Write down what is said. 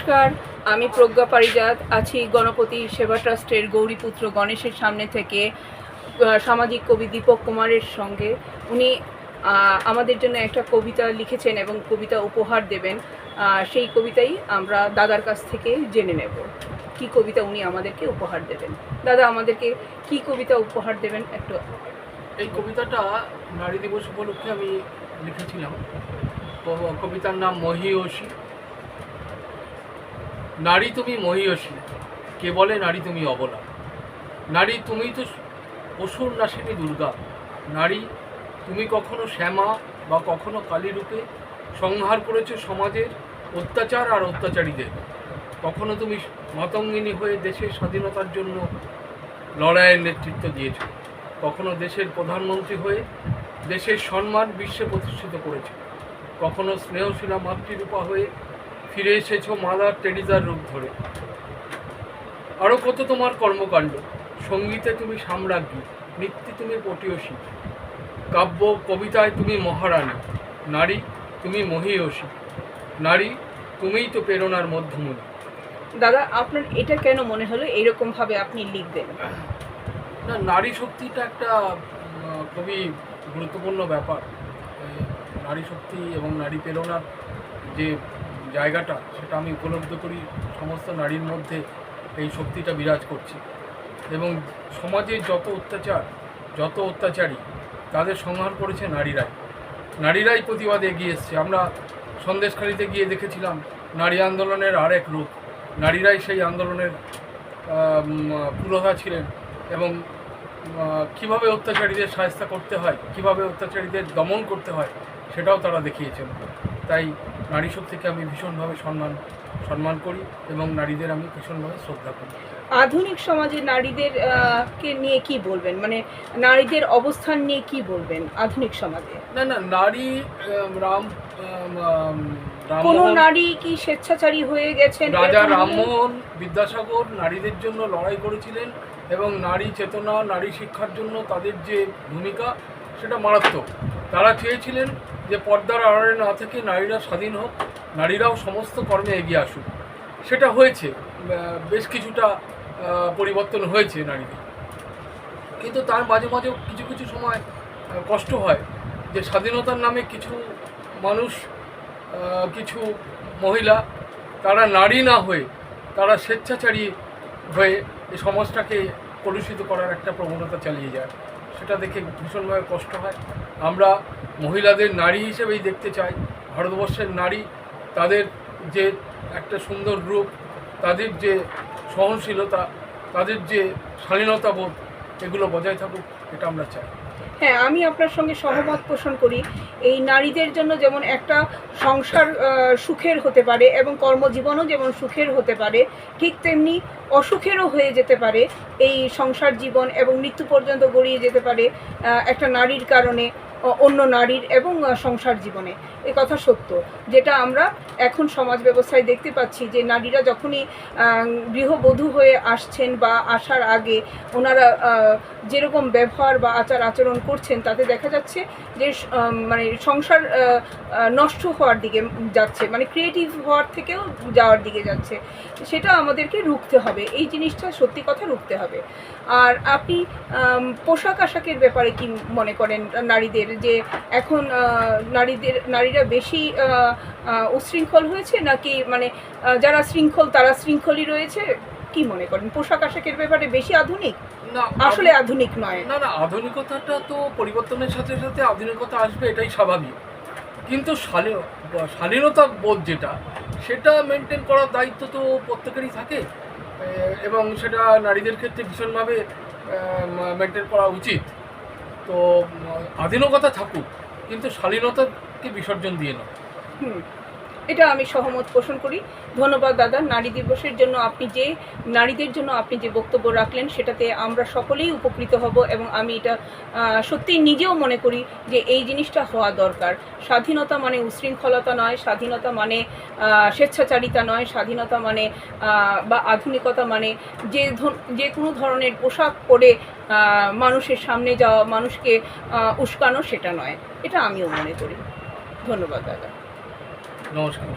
নমস্কার, আমি প্রজ্ঞা পারিজাত আছি গণপতি সেবা ট্রাস্টের গৌরীপুত্র গণেশের সামনে থেকে সামাজিক কবি দীপক কুমারের সঙ্গে। উনি আমাদের জন্য একটা কবিতা লিখেছেন এবং কবিতা উপহার দেবেন। সেই কবিতাই আমরা দাদার কাছ থেকে জেনে নেব কি কবিতা উনি আমাদেরকে উপহার দেবেন। দাদা, আমাদেরকে কি কবিতা উপহার দেবেন একটু। এই কবিতাটা নারী দিবস উপলক্ষে আমি লিখেছিলাম। কবিতার নাম মহীয়সী। নারী তুমি মহীয়সী, কে বলে নারী তুমি অবলা। নারী তুমি তো অসুর নাশিনী দুর্গা। নারী তুমি কখনো শ্যামা বা কখনো কালী রূপে সংহার করেছো সমাজের অত্যাচার আর অত্যাচারীদের। কখনো তুমি মাতঙ্গিনী হয়ে দেশের স্বাধীনতার জন্য লড়াইয়ের নেতৃত্ব দিয়েছ। কখনো দেশের প্রধানমন্ত্রী হয়ে দেশের সম্মান বিশ্বে প্রতিষ্ঠিত করেছে। কখনো স্নেহশীলা মাতৃরূপা হয়ে ফিরে এসেছো মাদার টেরিজার রূপ ধরে। আরও কত তোমার কর্মকাণ্ড। সঙ্গীতে তুমি সাম্রাজ্ঞী, নৃত্যে তুমি পটীয়সী, কাব্য কবিতায় তুমি মহারানী। নারী তুমি মহীয়সী, নারী তুমিই তো প্রেরণার মধ্যমণি। দাদা, আপনার এটা কেন মনে হলো এইরকমভাবে আপনি লিখবেন? না, নারী শক্তিটা একটা খুবই গুরুত্বপূর্ণ ব্যাপার। নারী শক্তি এবং নারী প্রেরণার যে জায়গাটা, সেটা আমি উপলব্ধি করি সমস্ত নারীর মধ্যে এই শক্তিটা বিরাজ করছে। এবং সমাজের যত অত্যাচার, যত অত্যাচারী, তাদের সংহার করেছে নারীরাই প্রতিবাদে এগিয়ে এসছে। আমরা সন্দেশখালিতে গিয়ে দেখেছিলাম নারী আন্দোলনের আরেক রূপ। নারীরাই সেই আন্দোলনের পুরোধা ছিলেন এবং কীভাবে অত্যাচারীদের শায়েস্তা করতে হয়, কীভাবে অত্যাচারীদের দমন করতে হয়, সেটাও তারা দেখিয়েছেন। তাই নারী শক্তিকে আমি ভীষণভাবে সম্মান করি এবং নারীদের আমি ভীষণভাবে শ্রদ্ধা করি। আধুনিক সমাজে নারীদের কে নিয়ে কি বলবেন, মানে নারীদের অবস্থান নিয়ে কি বলবেন আধুনিক সমাজে? না, নারী কোন নারী কি স্বেচ্ছাচারী হয়ে গেছেন? রাজা রামমোহন বিদ্যাসাগর নারীদের জন্য লড়াই করেছিলেন এবং নারী চেতনা, নারী শিক্ষার জন্য তাদের যে ভূমিকা, সেটা মারাত্মক। তারা চেয়েছিলেন যে পর্দার আড়ালে না থেকে নারীরা স্বাধীন হোক, নারীরাও সমস্ত কর্মে এগিয়ে আসুক। সেটা হয়েছে, বেশ কিছুটা পরিবর্তন হয়েছে নারীদের। কিন্তু তার মাঝে মাঝে কিছু সময় কষ্ট হয় যে স্বাধীনতার নামে কিছু মানুষ, কিছু মহিলা, তারা নারী না হয়ে তারা স্বেচ্ছাচারী হয়ে এই সমাজটাকে কলুষিত করার একটা প্রবণতা চালিয়ে যায়। সেটা দেখে ভীষণভাবে কষ্ট হয়। আমরা মহিলাদের নারী হিসেবেই দেখতে চাই। ভারতবর্ষের নারী, তাদের যে একটা সুন্দর রূপ, তাদের যে সহনশীলতা, তাদের যে শালীনতাবোধ, এগুলো বজায় থাকুক, এটা আমরা চাই। হ্যাঁ, আমি আপনার সঙ্গে সহমত পোষণ করি। এই নারীদের জন্য যেমন একটা সংসার সুখের হতে পারে এবং কর্মজীবনও যেমন সুখের হতে পারে, ঠিক তেমনি অসুখেরও হয়ে যেতে পারে এই সংসার জীবন, এবং মৃত্যু পর্যন্ত গড়িয়ে যেতে পারে একটা নারীর কারণে অন্য নারীর এবং সংসার জীবনে। এ কথা সত্য, যেটা আমরা এখন সমাজ ব্যবস্থায় দেখতে পাচ্ছি যে নারীরা যখনই গৃহবধূ হয়ে আসছেন বা আসার আগে ওনারা যেরকম ব্যবহার বা আচার আচরণ করছেন, তাতে দেখা যাচ্ছে যে মানে সংসার নষ্ট হওয়ার দিকে যাচ্ছে, মানে ক্রিয়েটিভ হওয়ার থেকেও যাওয়ার দিকে যাচ্ছে। সেটা আমাদেরকে রুখতে হবে, এই জিনিসটা সত্যি কথা রুখতে হবে। আর আপনি পোশাক আশাকের ব্যাপারে কি মনে করেন নারীদের, যে এখন নারীরা বেশি উশৃঙ্খল হয়েছে নাকি মানে যারা শৃঙ্খল তারা শৃঙ্খলই রয়েছে? কি মনে করেন পোশাক আশাকের ব্যাপারে বেশি আধুনিক? না, আসলে আধুনিক নয়। না, আধুনিকতাটা তো পরিবর্তনের সাথে সাথে আধুনিকতা আসবে, এটাই স্বাভাবিক। কিন্তু শালীনতা বোধ যেটা, সেটা মেনটেন করার দায়িত্ব তো প্রত্যেকেরই থাকে এবং সেটা নারীদের ক্ষেত্রে ভীষণভাবে মেনটেন করা উচিত। তো আধুনিকতা থাকুক, কিন্তু শালীনতাকে বিসর্জন দিয়ে না। এটা আমি সহমত পোষণ করি। ধন্যবাদ দাদা। নারী দিবসের জন্য নারীদের জন্য আপনি যে বক্তব্য রাখলেন, সেটাতে আমরা সকলেই উপকৃত হব এবং আমি এটা সত্যিই নিজেও মনে করি যে এই জিনিসটা হওয়া দরকার। স্বাধীনতা মানে উশৃঙ্খলতা নয়, স্বাধীনতা মানে স্বেচ্ছাচারিতা নয়, স্বাধীনতা মানে বা আধুনিকতা মানে যে কোনো ধরনের পোশাক পরে মানুষের সামনে যাওয়া, মানুষকে উস্কানো, সেটা নয়। এটা আমিও মনে করি। ধন্যবাদ দাদা। নমস্কার।